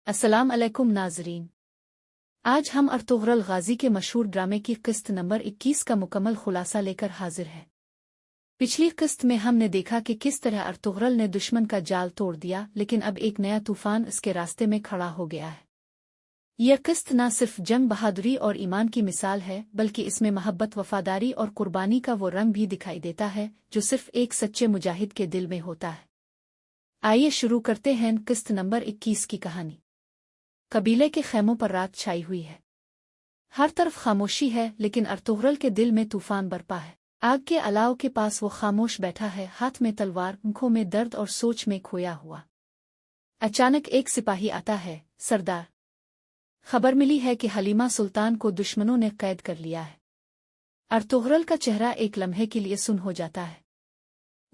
अस्सलाम अलैकुम नाज़रीन। आज हम अर्तुग़रुल गाज़ी के मशहूर ड्रामे की किस्त नंबर 21 का मुकम्मल खुलासा लेकर हाजिर हैं। पिछली किस्त में हमने देखा कि किस तरह अर्तुग़रुल ने दुश्मन का जाल तोड़ दिया, लेकिन अब एक नया तूफान इसके रास्ते में खड़ा हो गया है। यह किस्त न सिर्फ जंग बहादुरी और ईमान की मिसाल है, बल्कि इसमें मोहब्बत, वफादारी और कुर्बानी का वो रंग भी दिखाई देता है जो सिर्फ एक सच्चे मुजाहिद के दिल में होता है। आइए शुरू करते हैं किस्त नंबर 21 की कहानी। कबीले के खैमों पर रात छाई हुई है। हर तरफ खामोशी है, लेकिन अर्तुग़रुल के दिल में तूफान बरपा है। आग के अलाव के पास वो खामोश बैठा है, हाथ में तलवार, आंखों में दर्द और सोच में खोया हुआ। अचानक एक सिपाही आता है। सरदार, खबर मिली है कि हलीमा सुल्तान को दुश्मनों ने कैद कर लिया है। अर्तुग़रुल का चेहरा एक लम्हे के लिए सुन्न हो जाता है।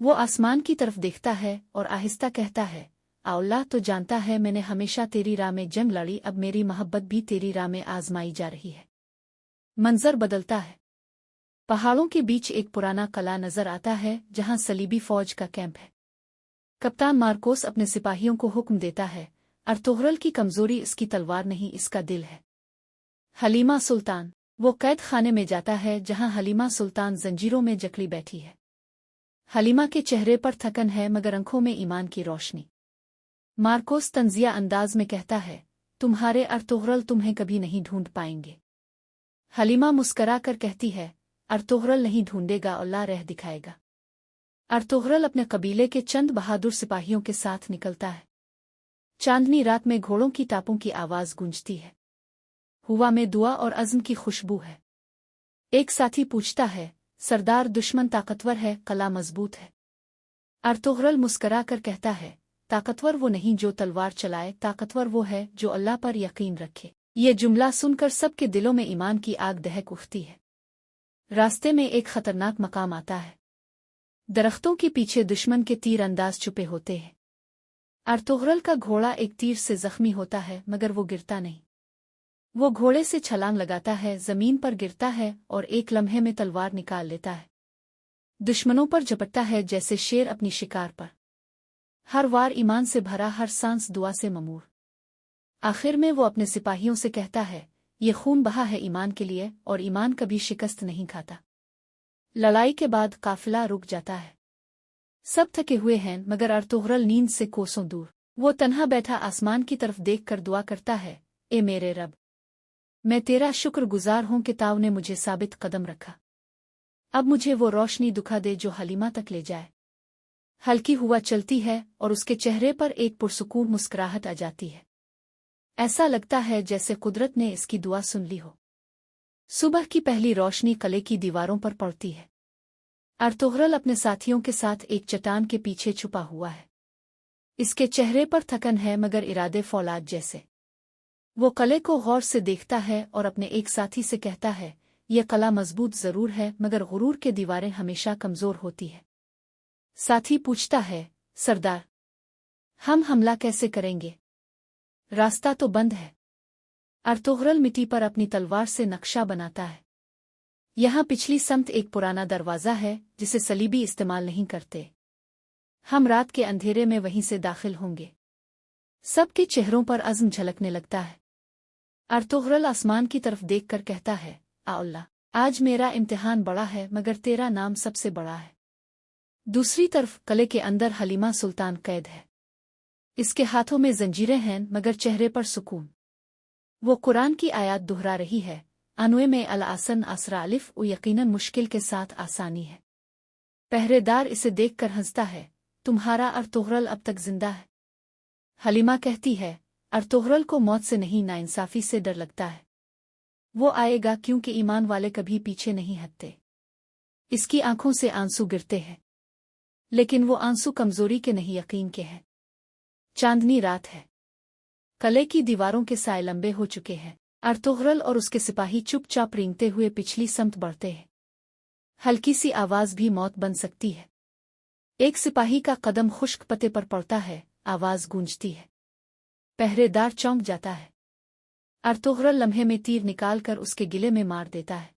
वो आसमान की तरफ देखता है और आहिस्ता कहता है, अल्लाह तो जानता है मैंने हमेशा तेरी राह में जंग लड़ी, अब मेरी मोहब्बत भी तेरी राह में आजमाई जा रही है। मंजर बदलता है। पहाड़ों के बीच एक पुराना किला नजर आता है जहां सलीबी फौज का कैंप है। कप्तान मार्कोस अपने सिपाहियों को हुक्म देता है, अर्तुग़रुल की कमजोरी इसकी तलवार नहीं, इसका दिल है। हलीमा सुल्तान। वो कैद खाने में जाता है जहां हलीमा सुल्तान जंजीरों में जकड़ी बैठी है। हलीमा के चेहरे पर थकन है, मगर आंखों में ईमान की रोशनी। मार्कोस तंजिया अंदाज में कहता है, तुम्हारे अर्तुग़रुल तुम्हें कभी नहीं ढूंढ पाएंगे। हलीमा मुस्करा कर कहती है, अर्तुग़रुल नहीं ढूंढेगा, अल्लाह राह दिखाएगा। अर्तुग़रुल अपने कबीले के चंद बहादुर सिपाहियों के साथ निकलता है। चांदनी रात में घोड़ों की टापों की आवाज गूंजती है। हवा में दुआ और अज़्म की खुशबू है। एक साथी पूछता है, सरदार, दुश्मन ताकतवर है, किला मजबूत है? अर्तुग़रुल मुस्करा कर कहता है, ताकतवर वो नहीं जो तलवार चलाए, ताकतवर वो है जो अल्लाह पर यकीन रखे। ये जुमला सुनकर सबके दिलों में ईमान की आग दहक उठती है। रास्ते में एक खतरनाक मकाम आता है। दरख्तों के पीछे दुश्मन के तीर अंदाज छुपे होते हैं। अर्तुग़रुल का घोड़ा एक तीर से जख्मी होता है, मगर वो गिरता नहीं। वो घोड़े से छलांग लगाता है, जमीन पर गिरता है और एक लम्हे में तलवार निकाल लेता है। दुश्मनों पर झपटता है जैसे शेर अपनी शिकार पर। हर वार ईमान से भरा, हर सांस दुआ से ममूर। आखिर में वो अपने सिपाहियों से कहता है, ये खून बहा है ईमान के लिए, और ईमान कभी शिकस्त नहीं खाता। लड़ाई के बाद काफिला रुक जाता है। सब थके हुए हैं, मगर अर्तुग़रुल नींद से कोसों दूर। वो तन्हा बैठा आसमान की तरफ देखकर दुआ करता है, ए मेरे रब, मैं तेरा शुक्रगुजार हूं कि ताऊ ने मुझे साबित कदम रखा। अब मुझे वो रोशनी दिखा दे जो हलीमा तक ले जाए। हल्की हुआ चलती है और उसके चेहरे पर एक पुरसुकून मुस्कुराहट आ जाती है। ऐसा लगता है जैसे कुदरत ने इसकी दुआ सुन ली हो। सुबह की पहली रोशनी किले की दीवारों पर पड़ती है। अर्तुग़रुल अपने साथियों के साथ एक चट्टान के पीछे छुपा हुआ है। इसके चेहरे पर थकन है, मगर इरादे फौलाद जैसे। वो किले को गौर से देखता है और अपने एक साथी से कहता है, यह किला मजबूत जरूर है, मगर गुरूर के दीवारें हमेशा कमजोर होती है। साथी पूछता है, सरदार, हम हमला कैसे करेंगे? रास्ता तो बंद है। अर्तुग़रुल मिट्टी पर अपनी तलवार से नक्शा बनाता है। यहाँ पिछली समत एक पुराना दरवाज़ा है जिसे सलीबी इस्तेमाल नहीं करते। हम रात के अंधेरे में वहीं से दाखिल होंगे। सबके चेहरों पर अज़्म झलकने लगता है। अर्तुग़रुल आसमान की तरफ देखकर कहता है, अल्लाह, आज मेरा इम्तिहान बड़ा है, मगर तेरा नाम सबसे बड़ा है। दूसरी तरफ किले के अंदर हलीमा सुल्तान कैद है। इसके हाथों में जंजीरें हैं, मगर चेहरे पर सुकून। वो कुरान की आयत दोहरा रही है, अनुए में अल आसन आसरा अलिफ उ, यकीनन मुश्किल के साथ आसानी है। पहरेदार इसे देखकर हंसता है, तुम्हारा अर्तुग़रुल अब तक जिंदा है? हलीमा कहती है, अर्तुग़रुल को मौत से नहीं, नाइंसाफी से डर लगता है। वो आएगा, क्योंकि ईमान वाले कभी पीछे नहीं हटते। इसकी आंखों से आंसू गिरते हैं, लेकिन वो आंसू कमजोरी के नहीं, यकीन के हैं। चांदनी रात है। किले की दीवारों के साए लंबे हो चुके हैं। अर्तुग़रुल और उसके सिपाही चुपचाप रेंगते हुए पिछली समत बढ़ते हैं। हल्की सी आवाज भी मौत बन सकती है। एक सिपाही का कदम खुश्क पते पर पड़ता है, आवाज गूंजती है। पहरेदार चौंक जाता है। अर्तुग़रुल लम्हे में तीर निकालकर उसके गिले में मार देता है।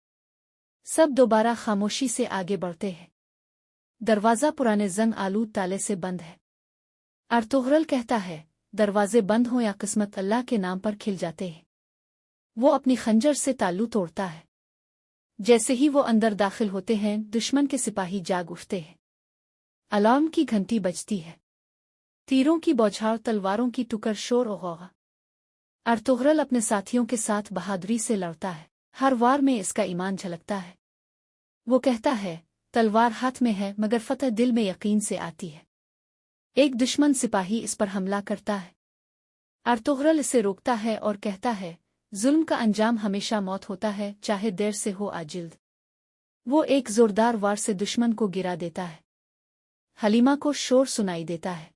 सब दोबारा खामोशी से आगे बढ़ते हैं। दरवाज़ा पुराने जंग आलूद ताले से बंद है। अर्तुग़रुल कहता है, दरवाजे बंद हों या किस्मत अल्लाह के नाम पर खिल जाते हैं। वो अपनी खंजर से ताल्लू तोड़ता है। जैसे ही वो अंदर दाखिल होते हैं, दुश्मन के सिपाही जाग उठते हैं। अलार्म की घंटी बजती है। तीरों की बौछार, तलवारों की टुकर, शोर और गौगा। अर्तुगरुल अपने साथियों के साथ बहादुरी से लड़ता है। हर वार में इसका ईमान झलकता है। वो कहता है, तलवार हाथ में है मगर फतह दिल में यकीन से आती है। एक दुश्मन सिपाही इस पर हमला करता है। अर्तुगरुल इसे रोकता है और कहता है, जुल्म का अंजाम हमेशा मौत होता है, चाहे देर से हो या जल्द। वो एक जोरदार वार से दुश्मन को गिरा देता है। हलीमा को शोर सुनाई देता है।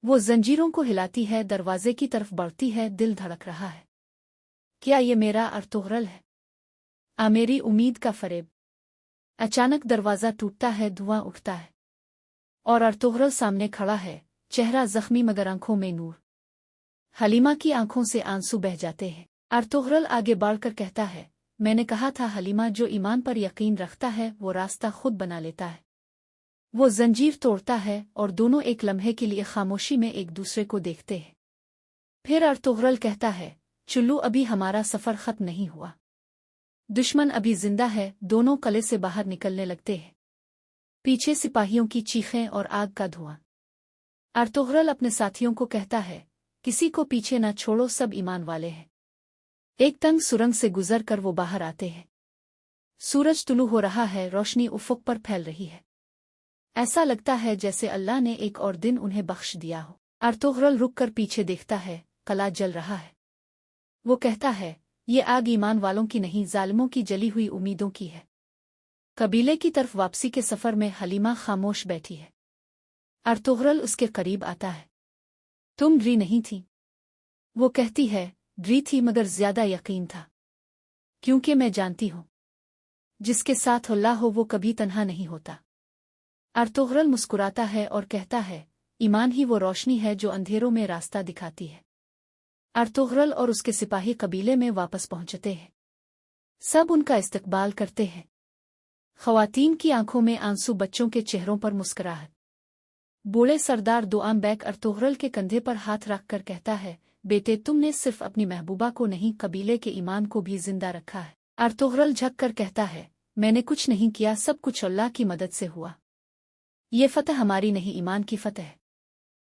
वो जंजीरों को हिलाती है, दरवाजे की तरफ बढ़ती है, दिल धड़क रहा है। क्या ये मेरा अर्तुगरुल है? मेरी उम्मीद का फरेब। अचानक दरवाजा टूटता है, धुआं उठता है और अर्तुगरुल सामने खड़ा है, चेहरा जख्मी मगर आंखों में नूर। हलीमा की आंखों से आंसू बह जाते हैं। अर्तुगरुल आगे बढ़कर कहता है, मैंने कहा था हलीमा, जो ईमान पर यकीन रखता है वो रास्ता खुद बना लेता है। वो जंजीर तोड़ता है और दोनों एक लम्हे के लिए खामोशी में एक दूसरे को देखते हैं। फिर अर्तुगरुल कहता है, चुल्लू, अभी हमारा सफर खत्म नहीं हुआ। दुश्मन अभी जिंदा है। दोनों कले से बाहर निकलने लगते हैं। पीछे सिपाहियों की चीखें और आग का धुआं। अर्तुगरुल अपने साथियों को कहता है, किसी को पीछे न छोड़ो, सब ईमान वाले हैं। एक तंग सुरंग से गुजर कर वो बाहर आते हैं। सूरज तुलू हो रहा है, रोशनी उफ़ुक़ पर फैल रही है। ऐसा लगता है जैसे अल्लाह ने एक और दिन उन्हें बख्श दिया हो। अर्तुगरुल रुक कर पीछे देखता है, कला जल रहा है। वो कहता है, ये आग ईमान वालों की नहीं, जालिमों की जली हुई उम्मीदों की है। कबीले की तरफ वापसी के सफर में हलीमा खामोश बैठी है। अर्तुगरुल उसके करीब आता है। तुम डरी नहीं थी? वो कहती है, डरी थी मगर ज्यादा यकीन था, क्योंकि मैं जानती हूँ जिसके साथ अल्लाह हो वो कभी तन्हा नहीं होता। अर्तुगरुल मुस्कुराता है और कहता है, ईमान ही वो रोशनी है जो अंधेरों में रास्ता दिखाती है। अर्तुगरुल और उसके सिपाही कबीले में वापस पहुंचते हैं। सब उनका इस्तकबाल करते हैं। ख़वातीन की आंखों में आंसू, बच्चों के चेहरों पर मुस्कुराहट। बूढ़े सरदार दुआम बैग अर्तुगरुल के कंधे पर हाथ रखकर कहता है, बेटे, तुमने सिर्फ अपनी महबूबा को नहीं, कबीले के ईमान को भी जिंदा रखा है। अर्तुगरुल झक कर कहता है, मैंने कुछ नहीं किया, सब कुछ अल्लाह की मदद से हुआ। ये फतह हमारी नहीं, ईमान की फतह है।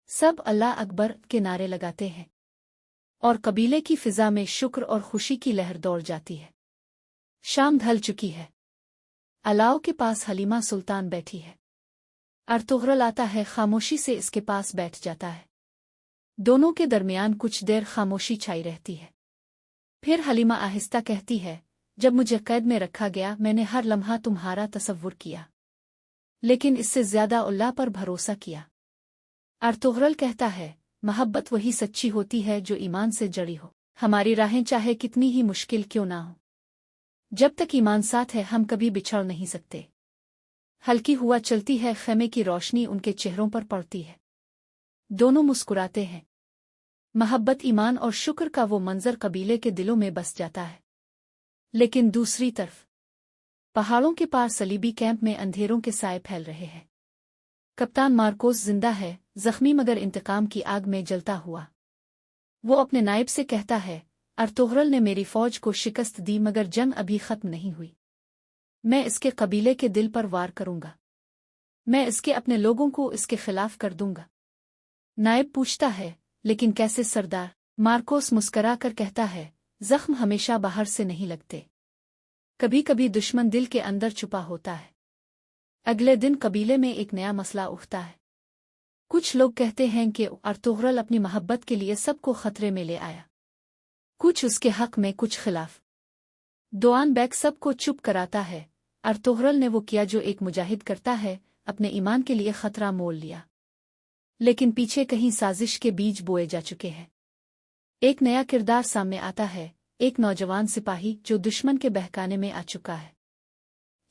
सब अल्लाह अकबर के नारे लगाते हैं और कबीले की फिजा में शुक्र और खुशी की लहर दौड़ जाती है। शाम ढल चुकी है। अलाव के पास हलीमा सुल्तान बैठी है। अर्तुगरुल आता है, खामोशी से इसके पास बैठ जाता है। दोनों के दरमियान कुछ देर खामोशी छाई रहती है। फिर हलीमा आहिस्ता कहती है, जब मुझे कैद में रखा गया, मैंने हर लम्हा तुम्हारा तसव्वुर किया, लेकिन इससे ज्यादा अल्लाह पर भरोसा किया। अर्तुगरुल कहता है, मोहब्बत वही सच्ची होती है जो ईमान से जड़ी हो। हमारी राहें चाहे कितनी ही मुश्किल क्यों ना हो, जब तक ईमान साथ है हम कभी बिछड़ नहीं सकते। हल्की हुआ चलती है, खेमे की रोशनी उनके चेहरों पर पड़ती है। दोनों मुस्कुराते हैं। मोहब्बत, ईमान और शुक्र का वो मंजर कबीले के दिलों में बस जाता है। लेकिन दूसरी तरफ पहाड़ों के पार सलीबी कैंप में अंधेरों के साए फैल रहे हैं। कप्तान मार्कोस जिंदा है, जख्मी मगर इंतकाम की आग में जलता हुआ। वो अपने नायब से कहता है, अर्तुगरुल ने मेरी फौज को शिकस्त दी मगर जंग अभी खत्म नहीं हुई। मैं इसके कबीले के दिल पर वार करूंगा। मैं इसके अपने लोगों को इसके खिलाफ कर दूंगा। नायब पूछता है, लेकिन कैसे सरदार? मार्कोस मुस्करा कर कहता है, जख्म हमेशा बाहर से नहीं लगते, कभी कभी दुश्मन दिल के अंदर छुपा होता है। अगले दिन कबीले में एक नया मसला उठता है। कुछ लोग कहते हैं कि अर्तुगरुल अपनी मोहब्बत के लिए सबको खतरे में ले आया, कुछ उसके हक में, कुछ खिलाफ। दुआन बैग सबको चुप कराता है। अर्तुगरुल ने वो किया जो एक मुजाहिद करता है, अपने ईमान के लिए खतरा मोल लिया। लेकिन पीछे कहीं साजिश के बीज बोए जा चुके हैं। एक नया किरदार सामने आता है, एक नौजवान सिपाही जो दुश्मन के बहकाने में आ चुका है।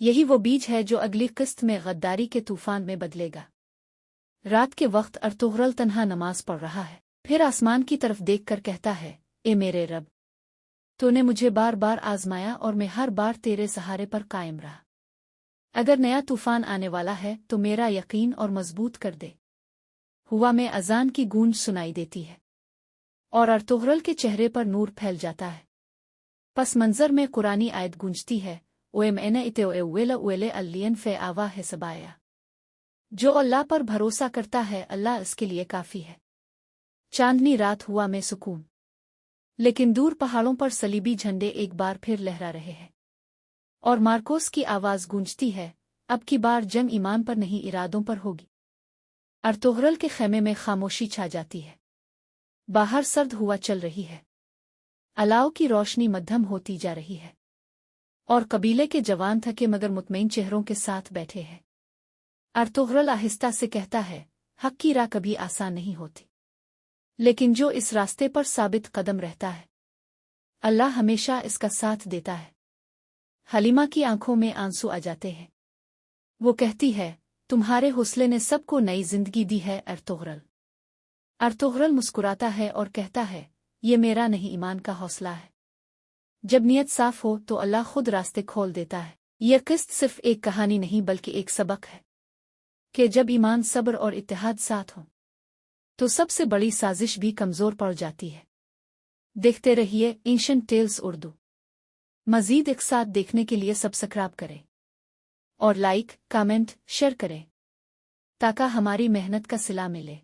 यही वो बीज है जो अगली किस्त में गद्दारी के तूफान में बदलेगा। रात के वक्त अर्तुगरुल तन्हा नमाज पढ़ रहा है। फिर आसमान की तरफ देखकर कहता है, ए मेरे रब, तूने मुझे बार बार आजमाया और मैं हर बार तेरे सहारे पर कायम रहा। अगर नया तूफान आने वाला है तो मेरा यकीन और मजबूत कर दे। हुआ में अजान की गूंज सुनाई देती है। और अर्तुगरुल के चेहरे पर नूर फैल जाता है। पस मंजर में कुरानी आयत गूंजती है, ओएमएन इते ओएले ओएले अल्लियन फे आवा है सबाया। जो अल्लाह पर भरोसा करता है अल्लाह इसके लिए काफी है। चांदनी रात हुआ में सुकून, लेकिन दूर पहाड़ों पर सलीबी झंडे एक बार फिर लहरा रहे हैं और मार्कोस की आवाज गूंजती है, अब की बार जंग ईमान पर नहीं इरादों पर होगी। अर्तुगरुल के खेमे में खामोशी छा जाती है। बाहर सर्द हुआ चल रही है, अलाव की रोशनी मध्यम होती जा रही है और कबीले के जवान थके मगर मुतमईन चेहरों के साथ बैठे हैं। अर्तुगरुल आहिस्ता से कहता है, हक की राह कभी आसान नहीं होती, लेकिन जो इस रास्ते पर साबित कदम रहता है अल्लाह हमेशा इसका साथ देता है। हलीमा की आंखों में आंसू आ जाते हैं। वो कहती है, तुम्हारे हौसले ने सबको नई जिंदगी दी है अर्तुगरुल। अर्तुगरुल मुस्कुराता है और कहता है, ये मेरा नहीं ईमान का हौसला है। जब नीयत साफ हो तो अल्लाह खुद रास्ते खोल देता है। यह किस्त सिर्फ एक कहानी नहीं बल्कि एक सबक है कि जब ईमान, सब्र और इत्तेहाद साथ हो तो सबसे बड़ी साजिश भी कमजोर पड़ जाती है। देखते रहिए एंशिएंट टेल्स उर्दू। मजीद एक साथ देखने के लिए सब्सक्राइब करें और लाइक, कमेंट, शेयर करें ताकि हमारी मेहनत का सिला मिले।